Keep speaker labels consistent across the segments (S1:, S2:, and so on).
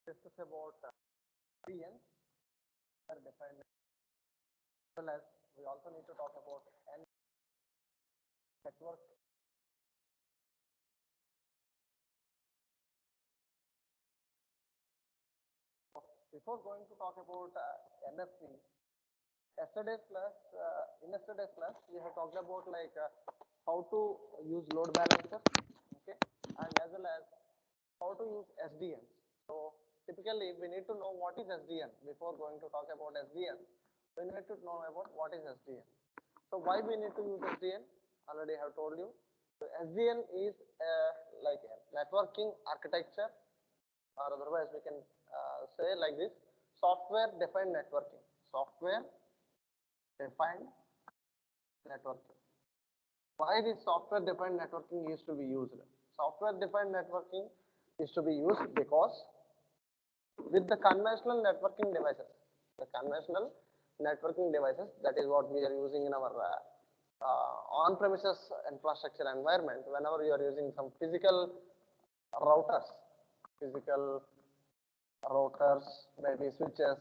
S1: discuss about VNs are defined as well as we also need to talk about network. Before going to talk about NFC, yesterday's class, in yesterday's class, we have talked about like how to use load balancer, okay, and as well as how to use SDN. So typically, we need to know what is SDN before going to talk about SDN. We need to know about what is SDN. So why we need to use SDN? Already I have told you. So SDN is like a networking architecture, or otherwise we can say like this: software defined networking. Software defined networking. Why this software defined networking is to be used? Software defined networking is to be used because with the conventional networking devices, that is what we are using in our on-premises infrastructure environment. Whenever you are using some routers, maybe switches,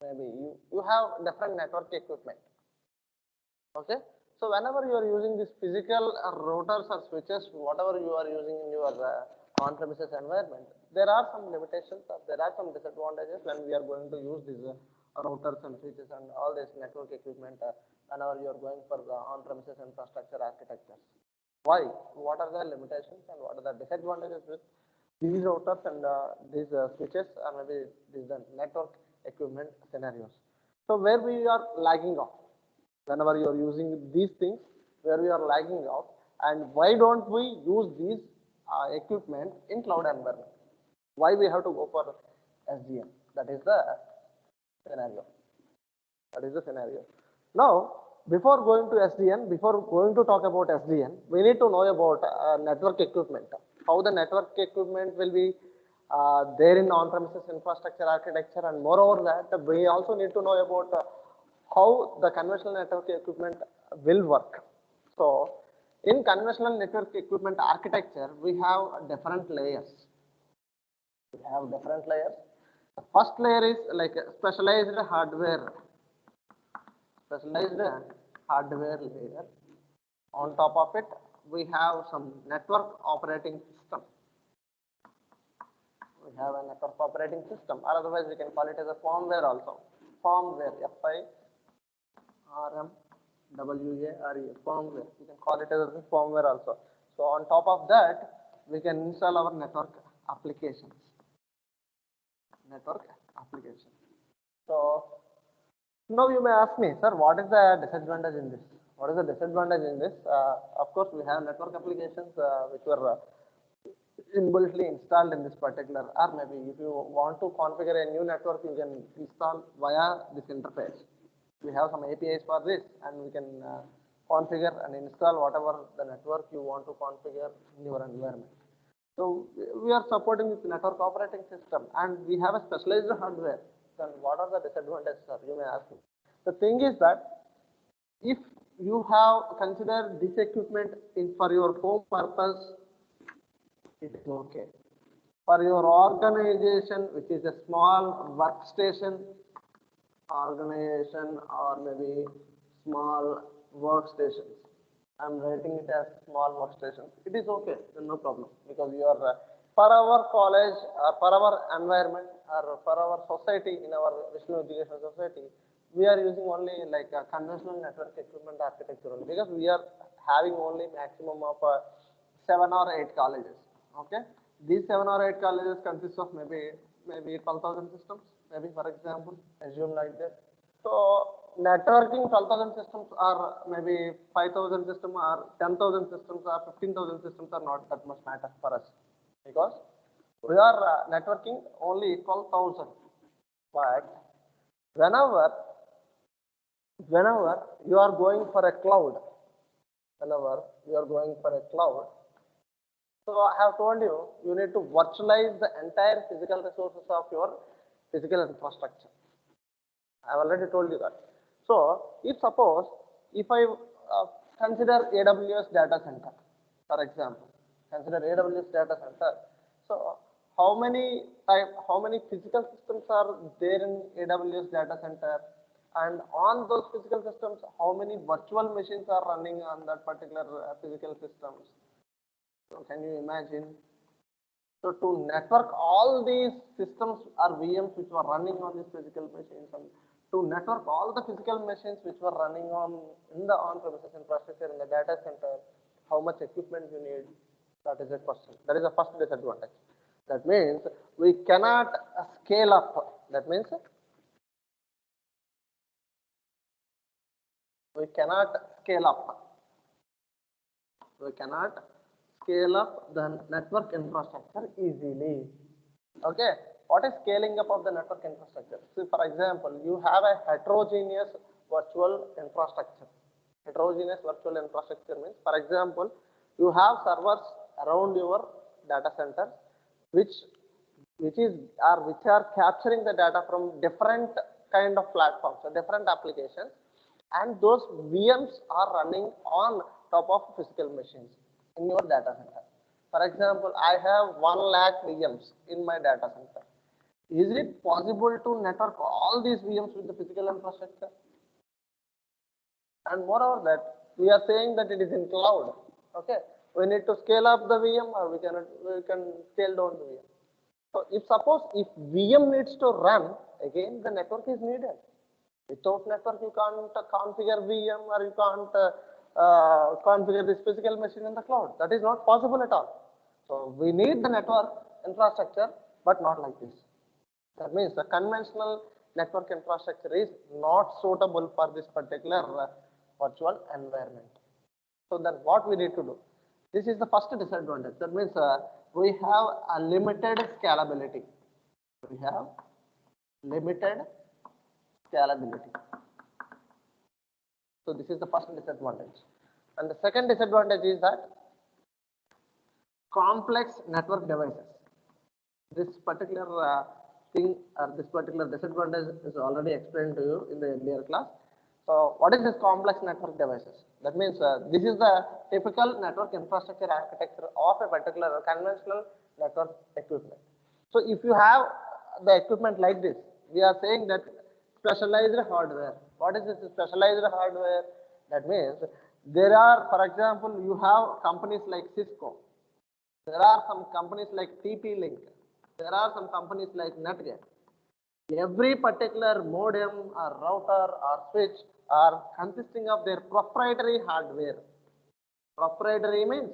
S1: maybe you have different network equipment. Okay, so whenever you are using these physical routers or switches, whatever you are using in your on-premises environment, there are some limitations or there are some disadvantages when we are going to use these routers and switches and all this network equipment whenever you are going for the on-premises infrastructure architecture. Why? What are the limitations and what are the disadvantages with these routers and these switches or maybe these network equipment scenarios? So where we are lagging off, whenever you are using these things, where we are lagging off, and why don't we use these equipment in cloud environment? Why we have to go for SDN? That is the scenario. Now, before going to SDN, before going to talk about SDN, we need to know about network equipment. How the network equipment will be there in on-premises infrastructure architecture, and moreover that we also need to know about how the conventional network equipment will work. So, in conventional network equipment architecture, we have different layers. The first layer is like specialized hardware layer. On top of it, we have some network operating system. Or otherwise we can call it as a firmware also. Firmware, F-I-R-M-W-A-R-E, firmware. You can call it as a firmware also. So on top of that, we can install our network applications. So now you may ask me, sir, what is the disadvantage in this? Of course, we have network applications which were inbuiltly installed in this particular, or maybe if you want to configure a new network, you can install via this interface. We have some APIs for this, and we can configure and install whatever the network you want to configure in your environment. So we are supporting this network operating system, and we have a specialized hardware. Then what are the disadvantages, sir? You may ask me. The thing is that if you have considered this equipment for your home purpose, it is okay. For your organization, which is a small workstation organization or maybe small workstations, I'm writing it as small workstations. It is okay, no problem, because you are for our college or for our environment or for our society, in our Vishnu Education Society, we are using only like a conventional network equipment architecture only, because we are having only maximum of 7 or 8 colleges. Okay, these 7 or 8 colleges consist of maybe 12,000 systems, maybe for example, assume like that. So networking 12,000 systems or maybe 5,000 systems or 10,000 systems or 15,000 systems are not that much matter for us, because we are networking only 12,000. But whenever you are going for a cloud, so I have told you, you need to virtualize the entire physical resources of your physical infrastructure. I have already told you that. So if suppose, if I consider AWS data center, for example, so how many physical systems are there in AWS data center, and on those physical systems, how many virtual machines are running on that particular physical systems. So can you imagine? So to network all these systems or VMs which were running on these physical machines, and to network all the physical machines which were running on in the on-premises infrastructure in the data center, how much equipment you need? That is a question. That is the first disadvantage. That means we cannot scale up. That means we cannot scale up. We cannot scale up the network infrastructure easily. Okay, what is scaling up of the network infrastructure? So, for example, you have a heterogeneous virtual infrastructure. Heterogeneous virtual infrastructure means, for example, you have servers around your data center, which which are capturing the data from different kind of platforms, so different applications, and those VMs are running on top of physical machines in your data center. For example, I have 1 lakh VMs in my data center. Is it possible to network all these VMs with the physical infrastructure? And moreover that, we are saying that it is in cloud. Okay, we need to scale up the VM, or we can scale down the VM. So if suppose if VM needs to run, again the network is needed. Without network, you can't configure VM, or you can't configure this physical machine in the cloud. That is not possible at all. So we need the network infrastructure, but not like this. That means the conventional network infrastructure is not suitable for this particular virtual environment. So then what we need to do? This is the first disadvantage. That means we have a limited scalability. We have limited scalability. So this is the first disadvantage. And the second disadvantage is that complex network devices. This particular thing, or this particular disadvantage is already explained to you in the earlier class. So what is this complex network devices? That means this is the typical network infrastructure architecture of a particular conventional network equipment. So if you have the equipment like this, we are saying that specialized hardware. What is this specialized hardware? That means there are, for example, you have companies like Cisco. There are some companies like TP-Link. There are some companies like Netgear. Every particular modem or router or switch are consisting of their proprietary hardware. Proprietary means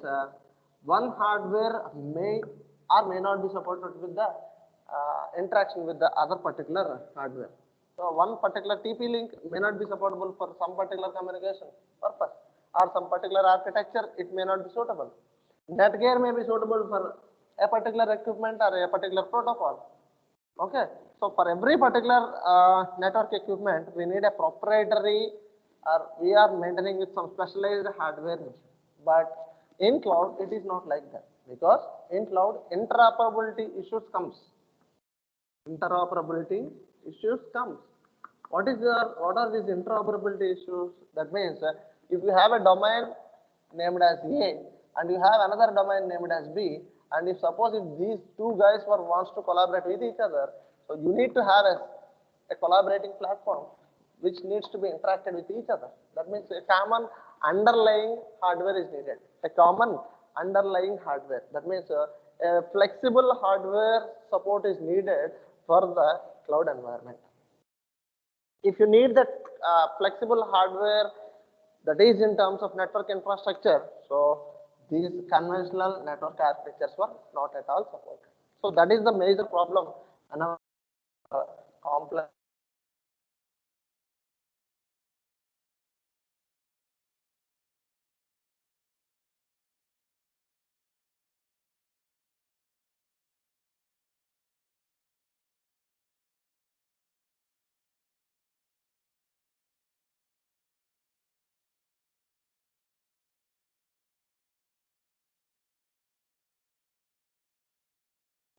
S1: one hardware may or may not be supported with the interaction with the other particular hardware. So one particular TP-Link may not be supportable for some particular communication purpose, or some particular architecture it may not be suitable. Netgear may be suitable for a particular equipment or a particular protocol. Okay, so for every particular network equipment, we need a proprietary, or we are maintaining with some specialized hardware. But in cloud, it is not like that, because in cloud, interoperability issues comes. Interoperability issues comes. What are these interoperability issues? That means if you have a domain named as A, and you have another domain named as B, and if suppose if these two guys wants to collaborate with each other, so you need to have a collaborating platform which needs to be interacted with each other. That means a common underlying hardware is needed. A common underlying hardware. That means a flexible hardware support is needed for the cloud environment. If you need that flexible hardware, that is in terms of network infrastructure, so these conventional network architectures were not at all supported. So that is the major problem and complex.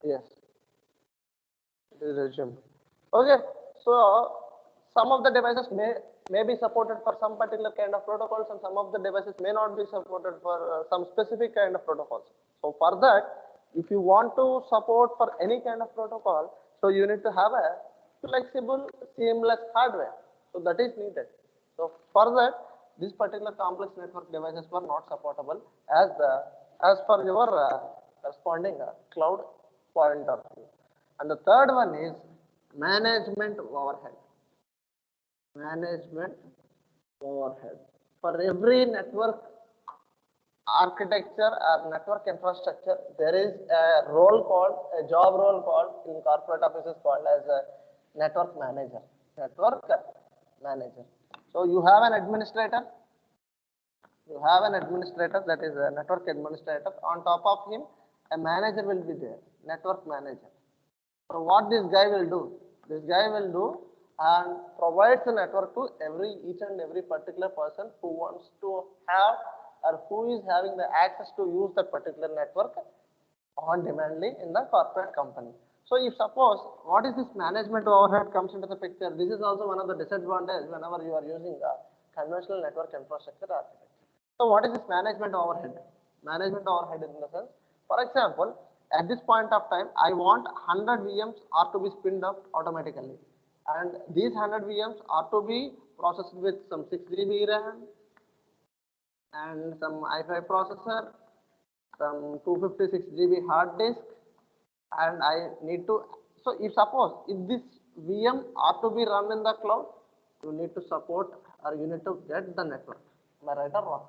S1: Yes, it is resumed. Okay, so some of the devices may be supported for some particular kind of protocols, and some of the devices may not be supported for some specific kind of protocols. So for that, if you want to support for any kind of protocol, so you need to have a flexible, seamless hardware. So that is needed. So for that, this particular complex network devices were not supportable as per your corresponding cloud point of view. And the third one is management overhead. Management overhead. For every network architecture or network infrastructure, there is a role called, a job role called in corporate offices called as a network manager. Network manager. So you have an administrator, that is a network administrator. On top of him, a manager will be there, network manager. So what this guy will do? This guy will do and provides the network to each and every particular person who wants to have or who is having the access to use that particular network on demandly in the corporate company. So if suppose what is this management overhead comes into the picture, this is also one of the disadvantages whenever you are using a conventional network infrastructure architecture. So what is this management overhead? Management overhead in the sense, for example, at this point of time, I want 100 VMs are to be spinned up automatically. And these 100 VMs are to be processed with some 6 GB RAM and some i5 processor, some 256 GB hard disk, and I need to, so if suppose if this VM are to be run in the cloud, you need to support or you need to get the network. Am I right or wrong?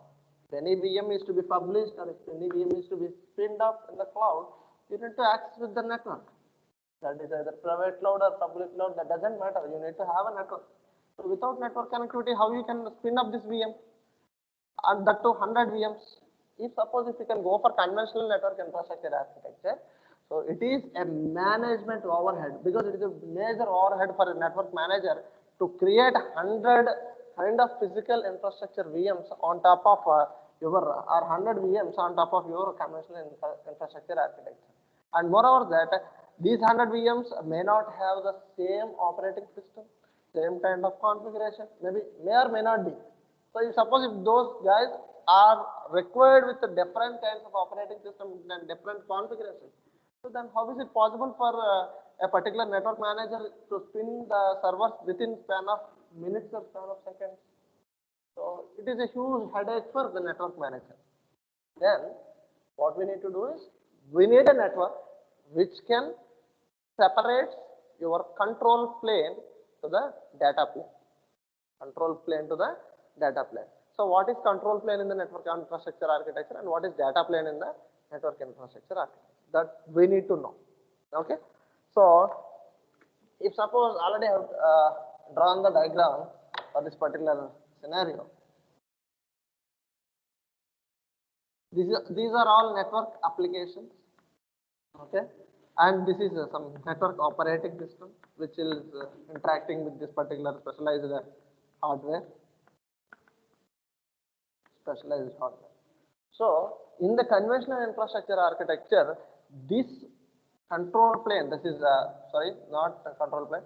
S1: If any VM is to be published or if any VM is to be spinned up in the cloud, you need to access with the network. That is either private cloud or public cloud, that doesn't matter. You need to have a network. So without network connectivity, how you can spin up this VM? And that to 100 VMs. If suppose if you can go for conventional network infrastructure architecture, so it is a management overhead because it is a major overhead for a network manager to create 100 kind of physical infrastructure VMs on top of your or 100 VMs on top of your conventional infrastructure architecture. And moreover that these 100 VMs may not have the same operating system, same kind of configuration, maybe may or may not be. So if suppose if those guys are required with the different kinds of operating systems and different configurations, so then how is it possible for a particular network manager to spin the servers within span of minutes or span of seconds? So it is a huge headache for the network manager. Then what we need to do is we need a network which can separate your control plane to the data plane. Control plane to the data plane. So what is control plane in the network infrastructure architecture and what is data plane in the network infrastructure architecture? That we need to know. Okay. So if suppose already I have drawn the diagram for this particular scenario, these are all network applications. Okay. And this is some network operating system which is interacting with this particular specialized hardware. Specialized hardware. So in the conventional infrastructure architecture, this control plane, this is sorry, not control plane.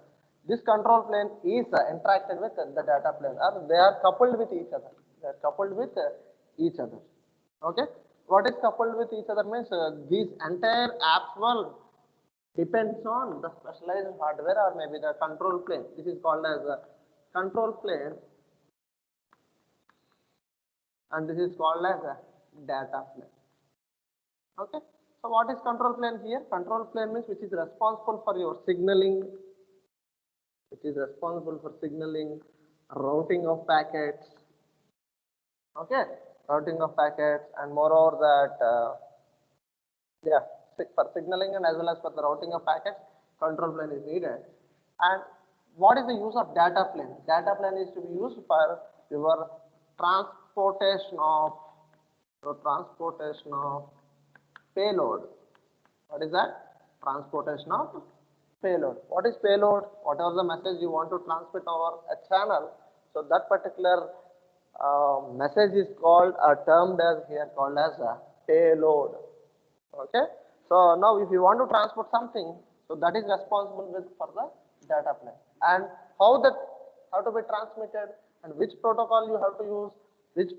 S1: This control plane is interacted with the data plane, or they are coupled with each other. They are coupled with each other. Okay. What is coupled with each other means this entire app world depends on the specialized hardware or maybe the control plane. This is called as a control plane, and this is called as a data plane. Okay. So what is control plane here? Control plane means which is responsible for your signaling, routing of packets. Okay, routing of packets, and moreover that yeah, for signaling and as well as for the routing of packets, control plane is needed. And what is the use of data plane? Data plane is to be used for your transportation of payload. What is that? Transportation of payload. What is payload? Whatever the message you want to transmit over a channel, so that particular message is called termed as here called as a payload. Okay. So now if you want to transport something, so that is responsible for the data plane, and how to be transmitted and which protocol you have to use, which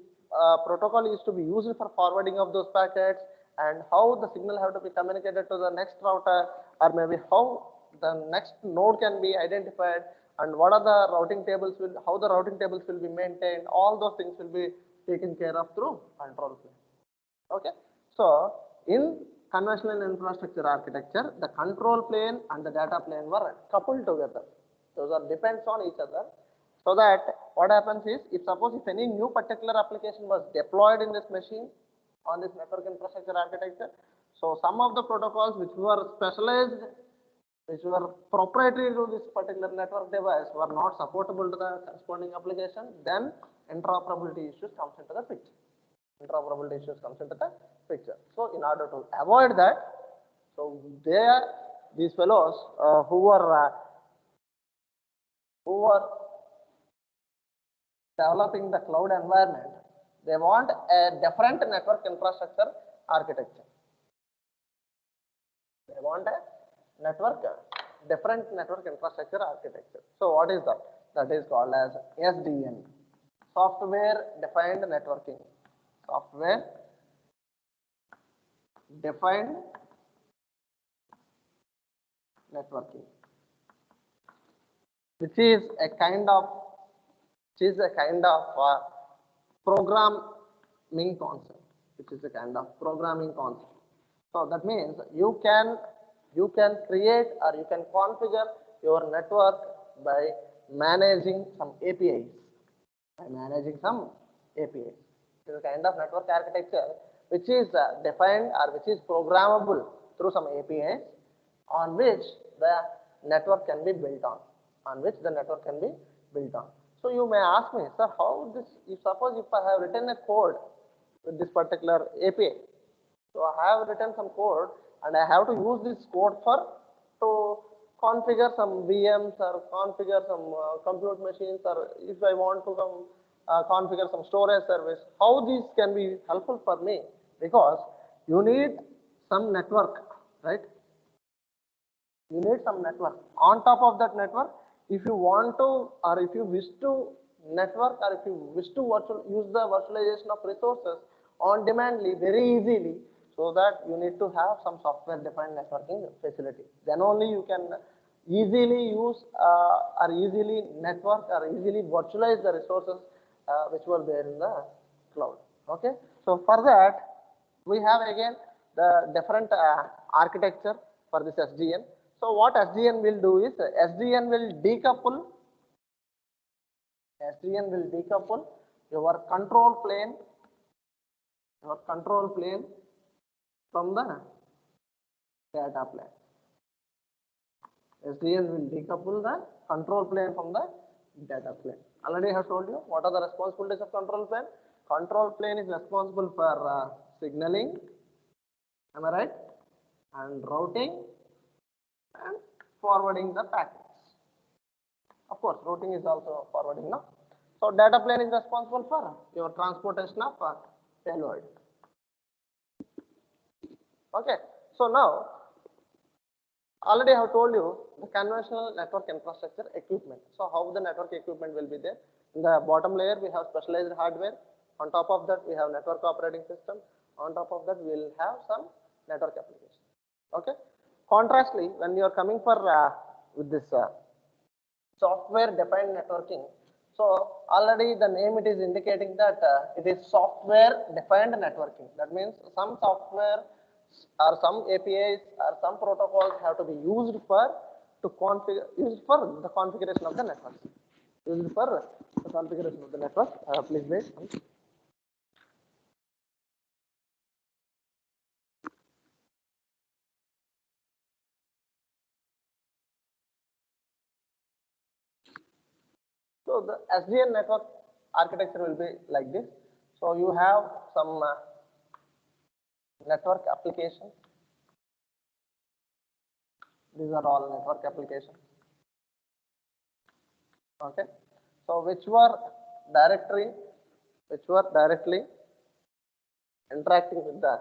S1: protocol is to be used for forwarding of those packets, and how the signal have to be communicated to the next router, or maybe how the next node can be identified, and what are the routing tables will, how the routing tables will be maintained, all those things will be taken care of through control plane. Okay, so in conventional infrastructure architecture, the control plane and the data plane were coupled together. Those are depends on each other. So that what happens is, if suppose if any new particular application was deployed in this machine on this network infrastructure architecture, so some of the protocols which were specialized, which were proprietary to this particular network device, were not supportable to the corresponding application, then interoperability issues comes into the picture. Interoperability issues comes into the picture. So in order to avoid that, so these fellows who were developing the cloud environment, they want a different network infrastructure architecture. They want a different network infrastructure architecture. So what is that? That is called as SDN, software defined networking. Software defined networking, which is a kind of programming concept, So that means you can create or you can configure your network by managing some APIs. It is a kind of network architecture which is defined or which is programmable through some APIs, on which the network can be built on. So you may ask me, sir, how this, if suppose if I have written a code with this particular API, so I have written some code and I have to use this code to configure some VMs or configure some compute machines, or if I want to configure some storage service, how these can be helpful for me? Because you need some network, right? You need some network. On top of that network, if you want to, or if you wish to network, or if you wish to use the virtualization of resources on demandly, very easily, so that you need to have some software defined networking facility. Then only you can easily use or easily network or easily virtualize the resources which were there in the cloud. Okay, so for that we have again the different architecture for this SDN. So what SDN will do is, SDN will decouple your control plane from the data plane. SDN will decouple the control plane from the data plane. Already I have told you what are the responsibilities of control plane. Control plane is responsible for signaling, am I right? And routing and forwarding the packets. Of course, routing is also forwarding, no? So data plane is responsible for your transportation of payload. Okay, so now already I have told you the conventional network infrastructure equipment. So how the network equipment will be there? In the bottom layer we have specialized hardware. On top of that we have network operating system. On top of that we will have some network application. Okay. Contrastly, when you are coming for with this software defined networking, so already the name it is indicating that it is software defined networking. That means some software or some APIs or some protocols have to be used for the configuration of the network. Please wait. So the SDN network architecture will be like this. So you have some network applications. These are all network applications. Okay. So which were directly interacting with the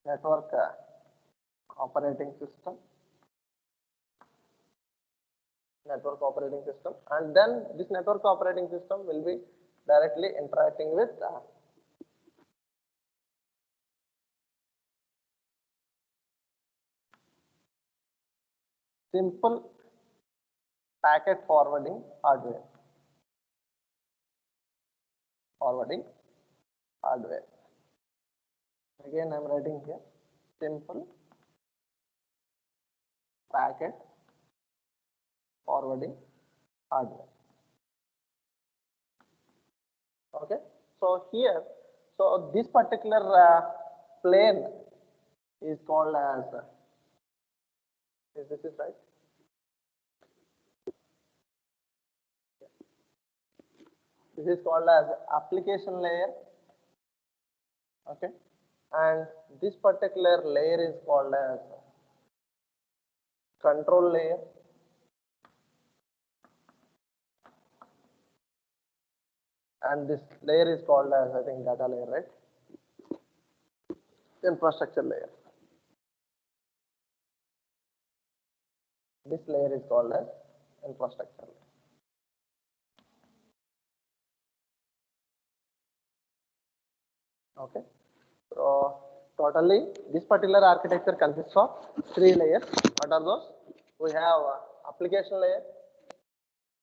S1: network operating system. And then this network operating system will be directly interacting with simple packet forwarding hardware. Forwarding hardware. Again, I am writing here simple packet forwarding hardware. Okay. So here, so this particular plane is called as. Is this is right? This is called as application layer. Okay. And this particular layer is called as control layer. And this layer is called as, I think, data layer, right? Infrastructure layer. This layer is called as infrastructure layer. Okay. So totally, this particular architecture consists of 3 layers. What are those? We have application layer,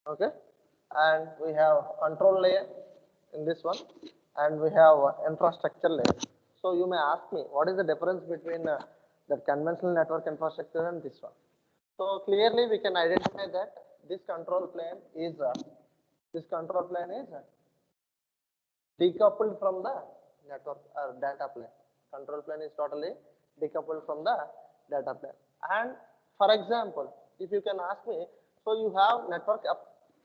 S1: okay, and we have control layer in this one, and we have infrastructure layer. So you may ask me, what is the difference between the conventional network infrastructure and this one? So clearly we can identify that this control plane is decoupled from the network or data plane. Control plane is totally decoupled from the data plane. And for example, if you can ask me, so you have network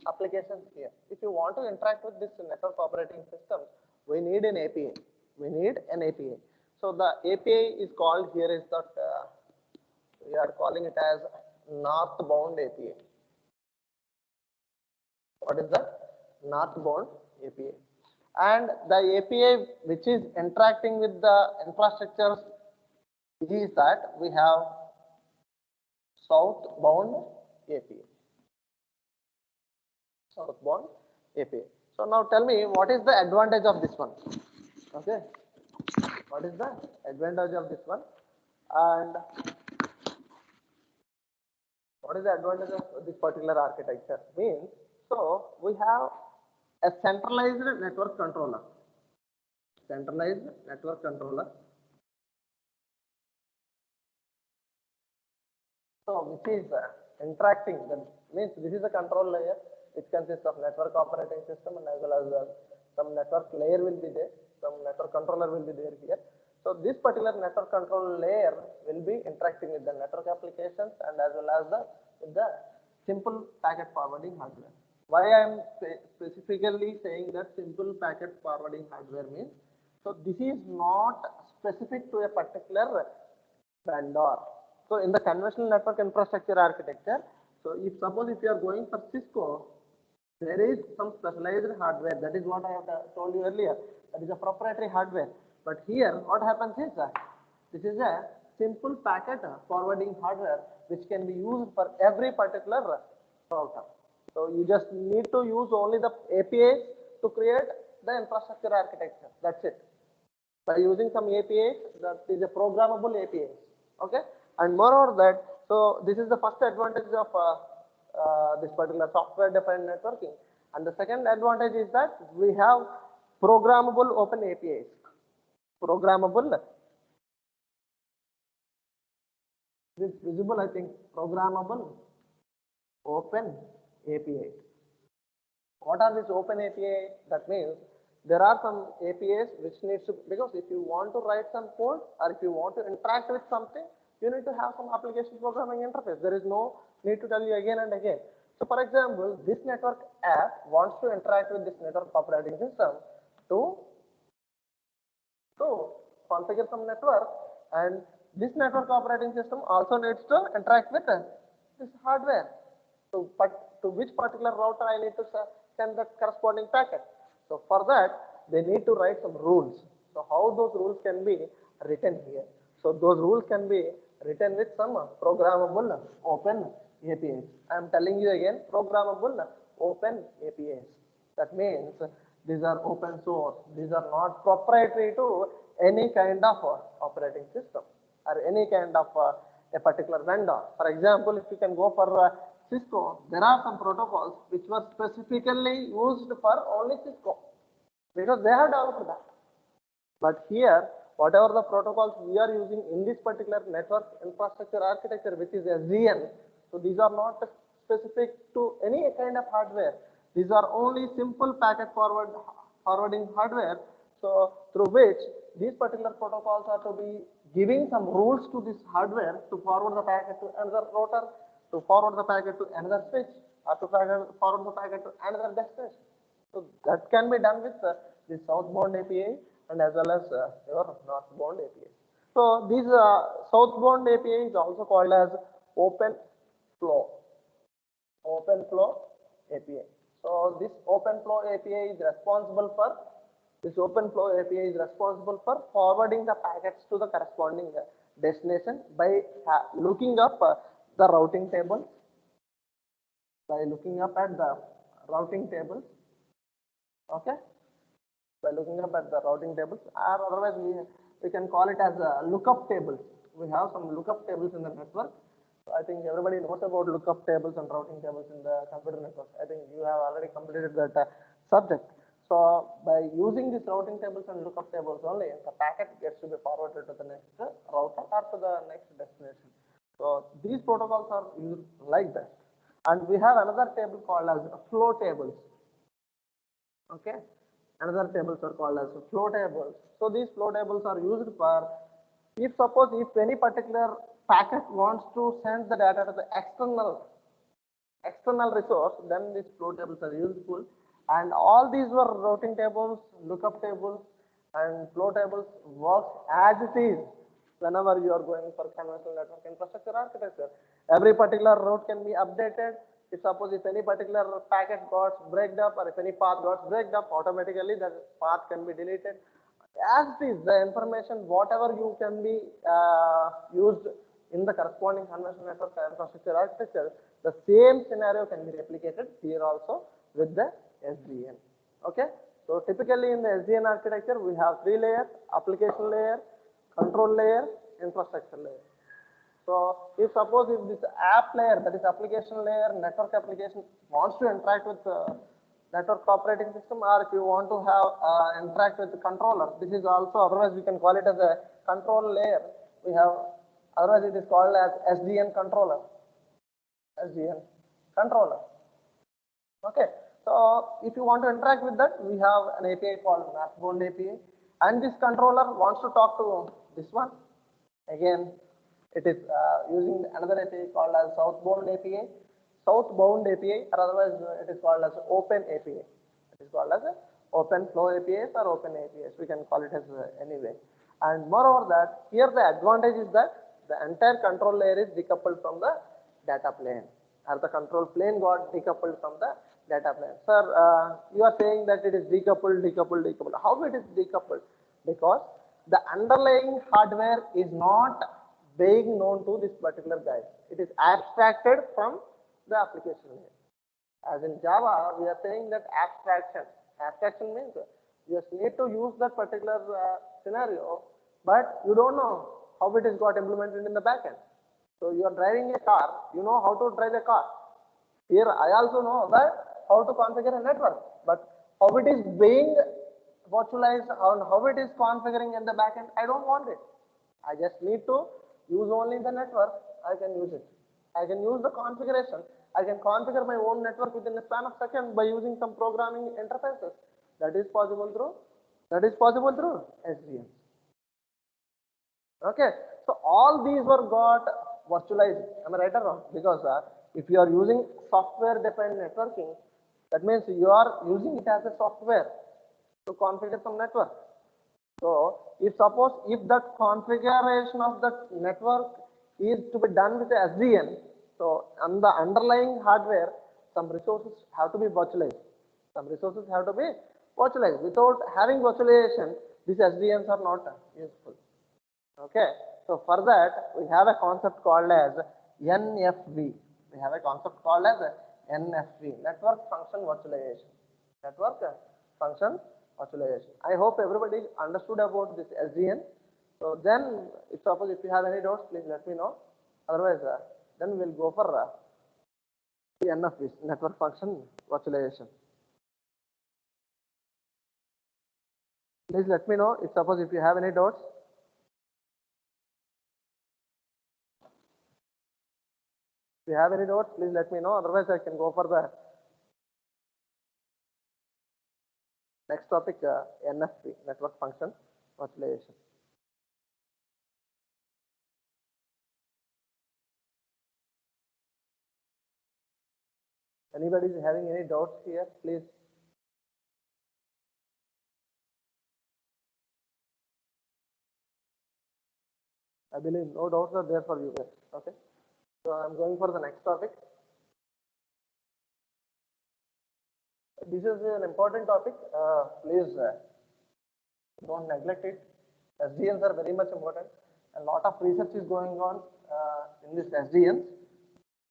S1: applications here. If you want to interact with this network operating system, we need an API. We need an API. So the API is called here is that we are calling it as northbound API. What is that? Northbound API. And the API which is interacting with the infrastructure is that we have southbound API. Southbound API. So now tell me, what is the advantage of this one? Okay. What is the advantage of this one? And what is the advantage of this particular architecture? Means, so we have a centralized network controller. Centralized network controller. So which is interacting, that means this is a control layer which consists of network operating system and as well as some network layer will be there, some network controller will be there here. So this particular network control layer will be interacting with the network applications and as well as with the simple packet forwarding hardware. Why I am specifically saying that simple packet forwarding hardware means, so this is not specific to a particular vendor. So in the conventional network infrastructure architecture, so if suppose if you are going for Cisco, there is some specialized hardware. That is what I have told you earlier. That is a proprietary hardware. But here, what happens is that this is a simple packet forwarding hardware which can be used for every particular router. So you just need to use only the APIs to create the infrastructure architecture. That's it. By using some APIs, that is a programmable API. Okay. And moreover that, so this is the first advantage of this particular software defined networking. And the second advantage is that we have programmable open APIs. Programmable. This is visible, I think. Programmable open APIs. What are these open APIs? That means there are some APIs which needs to, because if you want to write some code or if you want to interact with something, you need to have some application programming interface. There is no need to tell you again and again. So for example, this network app wants to interact with this network operating system to configure some network, and this network operating system also needs to interact with this hardware. So but to which particular router I need to send the corresponding packet. So for that, they need to write some rules. So how those rules can be written here? So those rules can be written with some programmable open APIs. I am telling you again, programmable open APIs. That means These are open source. These are not proprietary to any kind of operating system or any kind of a particular vendor. For example, if you can go for Cisco, there are some protocols which were specifically used for only Cisco because they have developed that. But here, whatever the protocols we are using in this particular network infrastructure architecture, which is SDN, so these are not specific to any kind of hardware. These are only simple packet forwarding hardware. So through which these particular protocols are to be giving some rules to this hardware to forward the packet to another router, to forward the packet to another switch, or to forward the packet to another destination. So that can be done with the southbound API and as well as your northbound API. So this southbound API is also called as open flow. Open flow API. So this open flow API is responsible for forwarding the packets to the corresponding destination by looking up the routing table. By looking up at the routing tables, okay, by looking up at the routing tables, or otherwise we can call it as lookup tables. We have some lookup tables in the network. So I think everybody knows about lookup tables and routing tables in the computer network. I think you have already completed that subject. So by using these routing tables and lookup tables only, the packet gets to be forwarded to the next router or to the next destination. So these protocols are used like that. And we have another table called as flow tables. Okay, another tables are called as flow tables. So these flow tables are used for if any particular packet wants to send the data to the external resource, then these flow tables are useful. And all these were routing tables, lookup tables, and flow tables works as it is whenever you are going for conventional network infrastructure architecture. Every particular route can be updated. If any particular packet got breaked up or if any path got breaked up, automatically that path can be deleted. As it is, the information, whatever you can be used in the corresponding conventional network infrastructure architecture, the same scenario can be replicated here also with the SDN. Okay, so typically in the SDN architecture, we have 3 layers: application layer, control layer, infrastructure layer. So if this app layer, that is application layer, network application wants to interact with network operating system, or if you want to have interact with the controller, this is also, otherwise we can call it as a control layer. We have, otherwise it is called as SDN controller. SDN controller. Okay, so if you want to interact with that, we have an API called northbound API, and this controller wants to talk to this one. Again, it is using another API called as southbound API, or otherwise it is called as open API. It is called as open flow APIs or open APIs. We can call it as anyway. And moreover that, here the advantage is that the entire control layer is decoupled from the data plane, or the control plane got decoupled from the data plane. Sir, you are saying that it is decoupled. How it is decoupled? Because the underlying hardware is not being known to this particular guy. It is abstracted from the application layer. As in Java, we are saying that abstraction. Abstraction means you just need to use that particular scenario, but you don't know how it is got implemented in the backend. So you are driving a car, you know how to drive a car. Here I also know that how to configure a network, but how it is being virtualized and how it is configuring in the backend, I don't want it. I just need to use only the network, I can use it. I can use the configuration. I can configure my own network within a span of seconds by using some programming interfaces. That is possible through SDN. Okay, so all these were got virtualized. Am I right or wrong? Because if you are using software-defined networking, that means you are using it as a software to configure some network. So if that configuration of the network is to be done with the SDN, so on the underlying hardware, some resources have to be virtualized. Without having virtualization, these SDNs are not useful. Okay, so for that we have a concept called as NFV. Network function virtualization. function virtualization. I hope everybody understood about this SDN. So then, if suppose if you have any doubts, please let me know. Otherwise, then we'll go for the NFV, network function virtualization. Please let me know if suppose if you have any doubts. If you have any doubts, please let me know. Otherwise, I can go for the next topic, NFV, network function virtualization. Anybody is having any doubts here, please. I believe no doubts are there for you guys. Okay. So I'm going for the next topic. This is an important topic. Please don't neglect it. SDNs are very much important. A lot of research is going on in this SDNs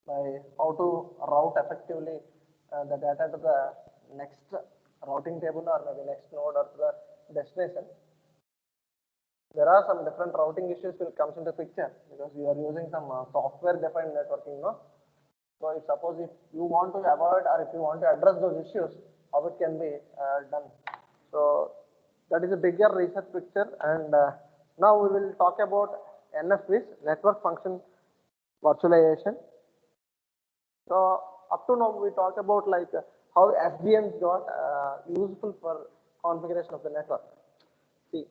S1: by how to route effectively the data to the next routing table or maybe next node or to the destination. There are some different routing issues will comes into picture because you are using some software defined networking, no? So if suppose if you want to avoid or if you want to address those issues, how it can be done. So that is a bigger research picture, and now we will talk about NFVs, network function virtualization. So up to now we talk about like how SDNs got useful for configuration of the network. See,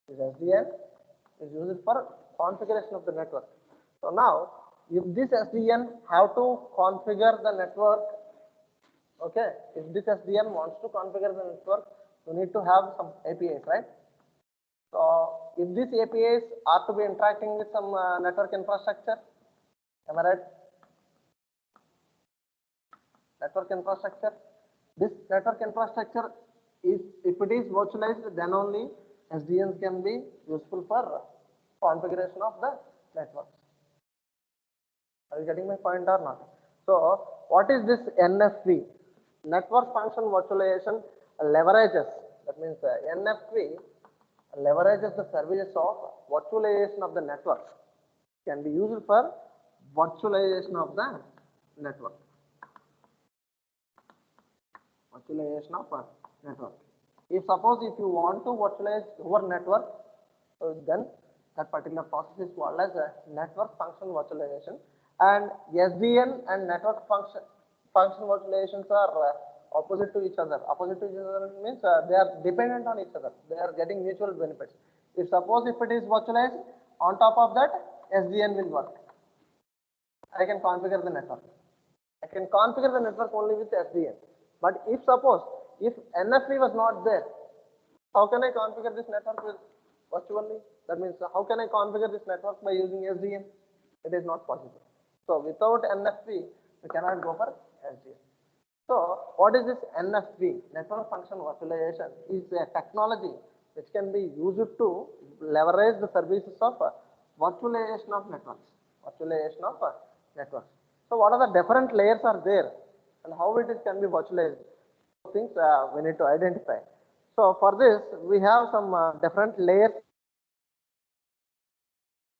S1: this SDN is used for configuration of the network. So now, if this SDN have to configure the network, okay, if this SDN wants to configure the network, you need to have some APIs, right? So if these APIs are to be interacting with some network infrastructure, am I right? Network infrastructure. This network infrastructure is, if it is virtualized, then only SDNs can be useful for configuration of the network. Are you getting my point or not? So, what is this NFV? Network function virtualization leverages. That means NFV leverages the services of virtualization of the network. Can be used for virtualization of the network. Virtualization of a network. If suppose if you want to virtualize your network, then that particular process is called as a network function virtualization. And SDN and network function virtualizations are opposite to each other. Opposite to each other means they are dependent on each other. They are getting mutual benefits. If suppose if it is virtualized, on top of that SDN will work. I can configure the network. I can configure the network only with SDN. But if suppose if NFV was not there, how can I configure this network with virtually? That means how can I configure this network by using SDN? It is not possible. So without NFV, we cannot go for SDN. So what is this NFV? Network function virtualization is a technology which can be used to leverage the services of virtualization of networks. Virtualization of networks. So what are the different layers are there and how it is can be virtualized? Things we need to identify. So for this we have some different layers.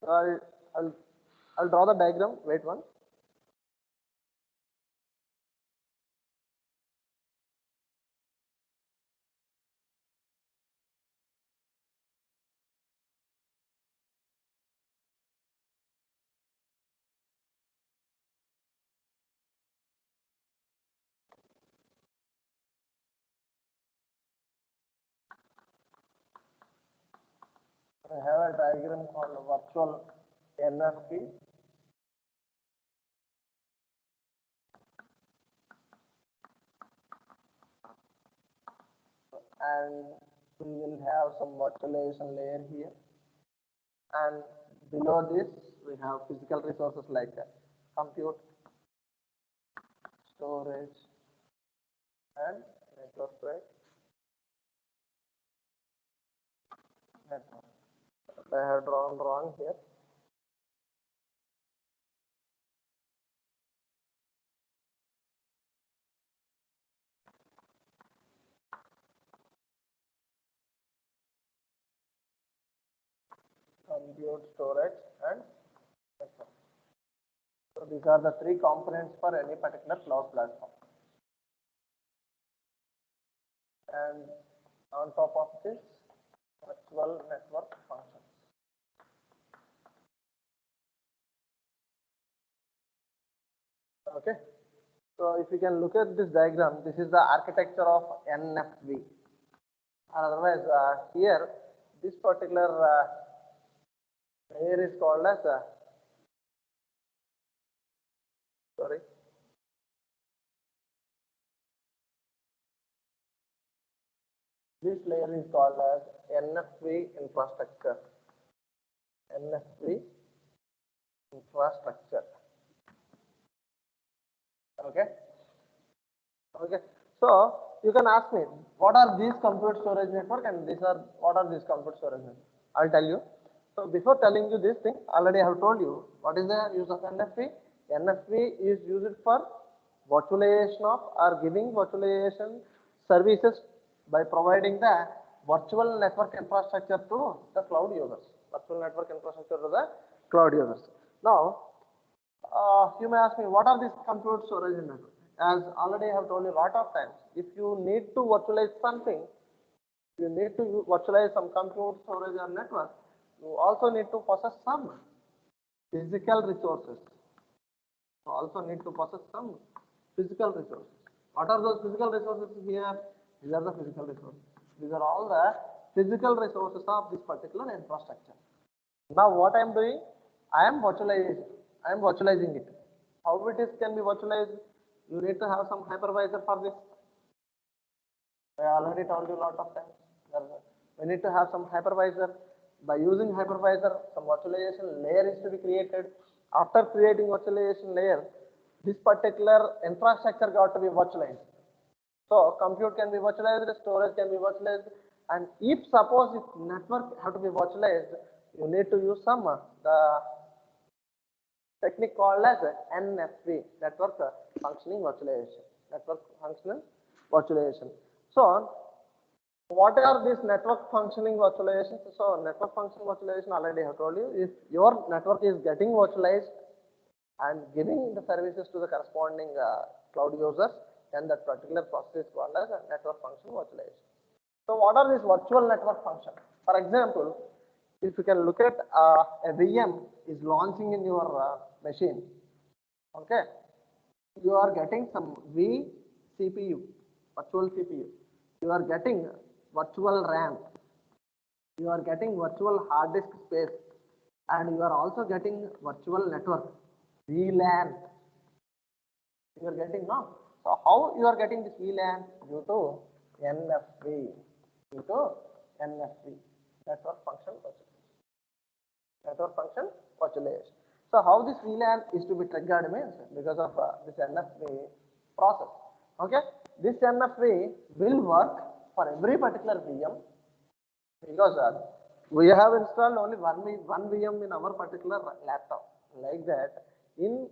S1: I'll draw the diagram. Wait one. I have a diagram called virtual NFV. And we will have some virtualization layer here. And below this, we have physical resources like compute, storage, and network, right? Network. I have drawn wrong here. compute, storage, and network. So these are the three components for any particular cloud platform. And on top of this, virtual network functions. Okay. So if you can look at this diagram, this is the architecture of NFV. Otherwise, here this particular layer is called as sorry. This layer is called as NFV infrastructure. NFV infrastructure. Okay. Okay. So you can ask me, what are these compute storage network and what are these compute storage network? I'll tell you. So before telling you this thing, already I have told you what is the use of NFV. NFV is used for virtualization of or giving virtualization services by providing the virtual network infrastructure to the cloud users. Virtual network infrastructure to the cloud users. Now, you may ask me, what are these compute storage network? As already I have told you a lot of times, if you need to virtualize something, you need to virtualize some compute storage or network, you also need to possess some physical resources. You also need to possess some physical resources. What are those physical resources here? These are the physical resources. These are all the physical resources of this particular infrastructure. Now what I am doing, I am virtualizing it. How it is can be virtualized? You need to have some hypervisor for this. I already told you a lot of times. We need to have some hypervisor. By using hypervisor, some virtualization layer is to be created. After creating virtualization layer, this particular infrastructure got to be virtualized. So compute can be virtualized, storage can be virtualized, and if suppose if network have to be virtualized, you need to use some the technique called as NFV, network functioning virtualization. Network functional virtualization. So what are these network functioning virtualizations? So network functioning virtualization already I have told you, if your network is getting virtualized and giving the services to the corresponding cloud users, then that particular process is called as a network function virtualization. So what are these virtual network functions? For example, if you can look at a VM is launching in your machine, okay, you are getting some vCPU, virtual CPU, you are getting virtual RAM, you are getting virtual hard disk space, and you are also getting virtual network, VLAN, you are getting now. So how you are getting this VLAN? Due to NFV, due to NFV, network function virtualization. Network function virtualization. So how this VLAN is to be triggered means because of this NFV process. Okay, this NFV will work for every particular VM because we have installed only one VM in our particular laptop. Like that, in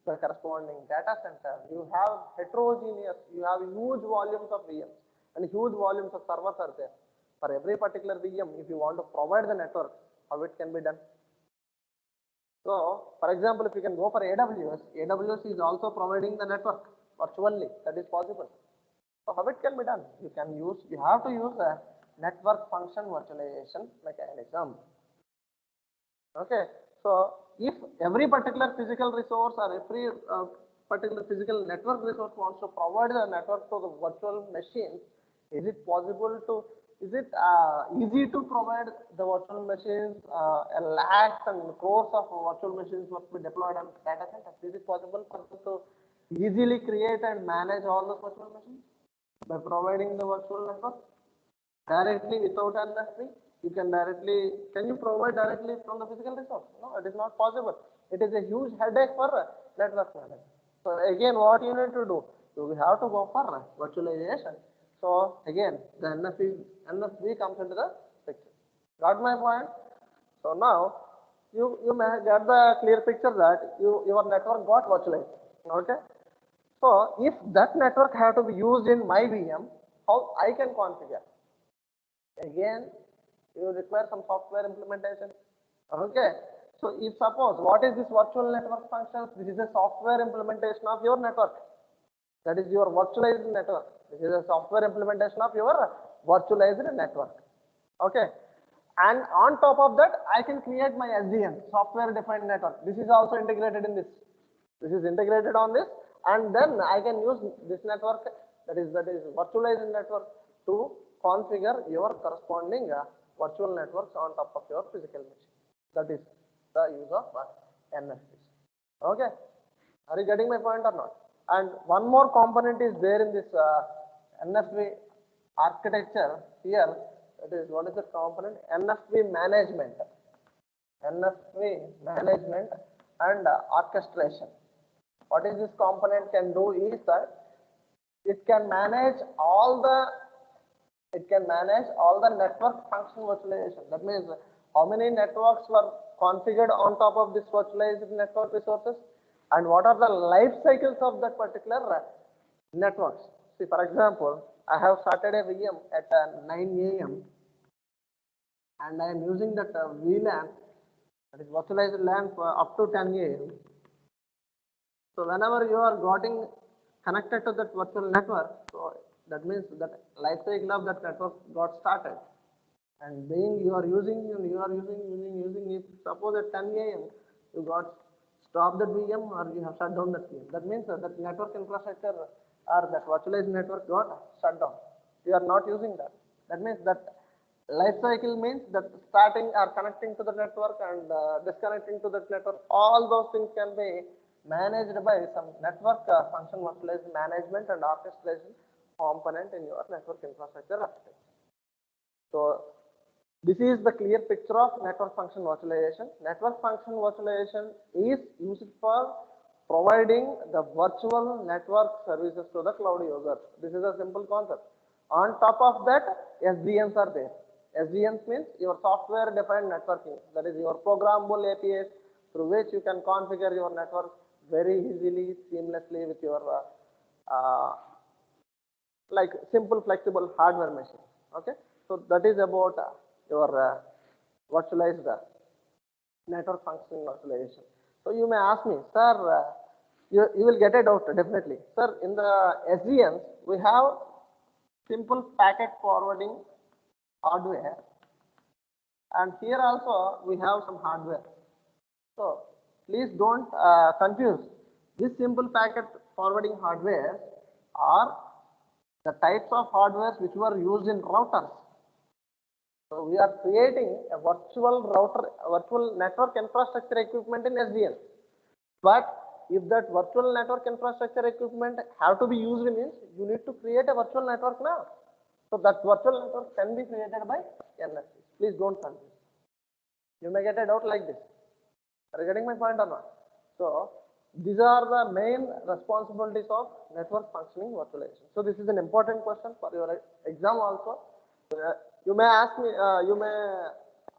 S1: the corresponding data center, you have heterogeneous, you have huge volumes of VMs and huge volumes of servers are there. For every particular VM, if you want to provide the network, how it can be done? So, for example, if you can go for AWS, AWS is also providing the network virtually. That is possible. So, how it can be done? You have to use a network function virtualization mechanism. Okay. So, if every particular physical resource or every particular physical network resource wants to provide the network to the virtual machine, is it possible to? Is it easy to provide the virtual machines? A lakhs and crores of virtual machines must be deployed on data centers. Is it possible for us to easily create and manage all the virtual machines by providing the virtual network directly without NFV? You can you provide directly from the physical resource? No, it is not possible. It is a huge headache for network management. So again, what you need to do? You have to go for virtualization. So again, the NFV comes into the picture. Got my point? So now you may get the clear picture that your network got virtualized. Okay. So if that network have to be used in my VM, how I can configure? Again, you require some software implementation. Okay. So if suppose what is this virtual network functions? This is a software implementation of your network. That is your virtualized network. This is a software implementation of your virtualized network. Okay. And on top of that, I can create my SDN, software defined network. This is also integrated in this. This is integrated on this, and then I can use this network, that is virtualized network, to configure your corresponding virtual networks on top of your physical machine. That is the use of NFTs. Okay, are you getting my point or not? And one more component is there in this NFV architecture here. That is, what is the component? NFV management. NFV management and orchestration. What is this component can do is that it can manage all the network function virtualization. That means how many networks were configured on top of this virtualized network resources, and what are the life cycles of that particular networks. See, for example, I have started a VM at 9 a.m. and I am using that VLAN, that is virtualized LAN, for up to 10 a.m. So whenever you are getting connected to that virtual network, so that means that life cycle of that network got started. And being you are using, if suppose at 10 a.m. you got stopped that VM or you have shut down that VM. That means that network infrastructure or that virtualized network got shut down. You are not using that. That means that life cycle means that starting or connecting to the network and disconnecting to that network. All those things can be managed by some network function virtualized management and orchestration component in your network infrastructure architecture. So this is the clear picture of network function virtualization. Network function virtualization is used for providing the virtual network services to the cloud users. This is a simple concept. On top of that, SDNs are there. SDNs means your software defined networking. That is your programmable APIs through which you can configure your network very easily, seamlessly with your like simple flexible hardware machine. Okay, so that is about your virtualized network function virtualization. So you may ask me, sir, you will get a doubt definitely, sir. In the SDNs we have simple packet forwarding hardware, and here also we have some hardware. So please don't confuse. This simple packet forwarding hardware are the types of hardware which were used in routers. So we are creating a virtual router, virtual network infrastructure equipment in SDN. But if that virtual network infrastructure equipment have to be used means you need to create a virtual network now. So that virtual network can be created by NFC. Please don't confuse. You may get a doubt like this. Are you getting my point or not? So these are the main responsibilities of network functioning virtualization. So this is an important question for your exam also. You may ask me, you may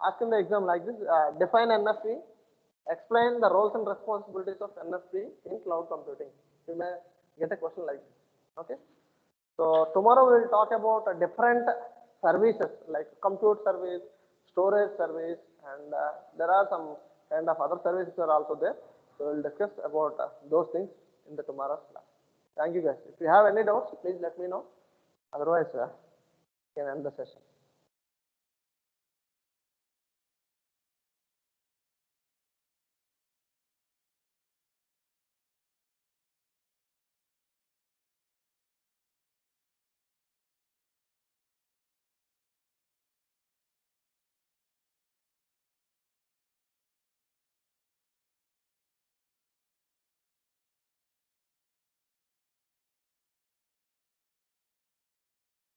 S1: ask in the exam like this, define NFV, explain the roles and responsibilities of NFV in cloud computing. You may get a question like this. Okay. So tomorrow we will talk about different services like compute service, storage service, and there are some kind of other services are also there. So we will discuss about those things in the tomorrow's class. Thank you guys. If you have any doubts, please let me know. Otherwise, we can end the session.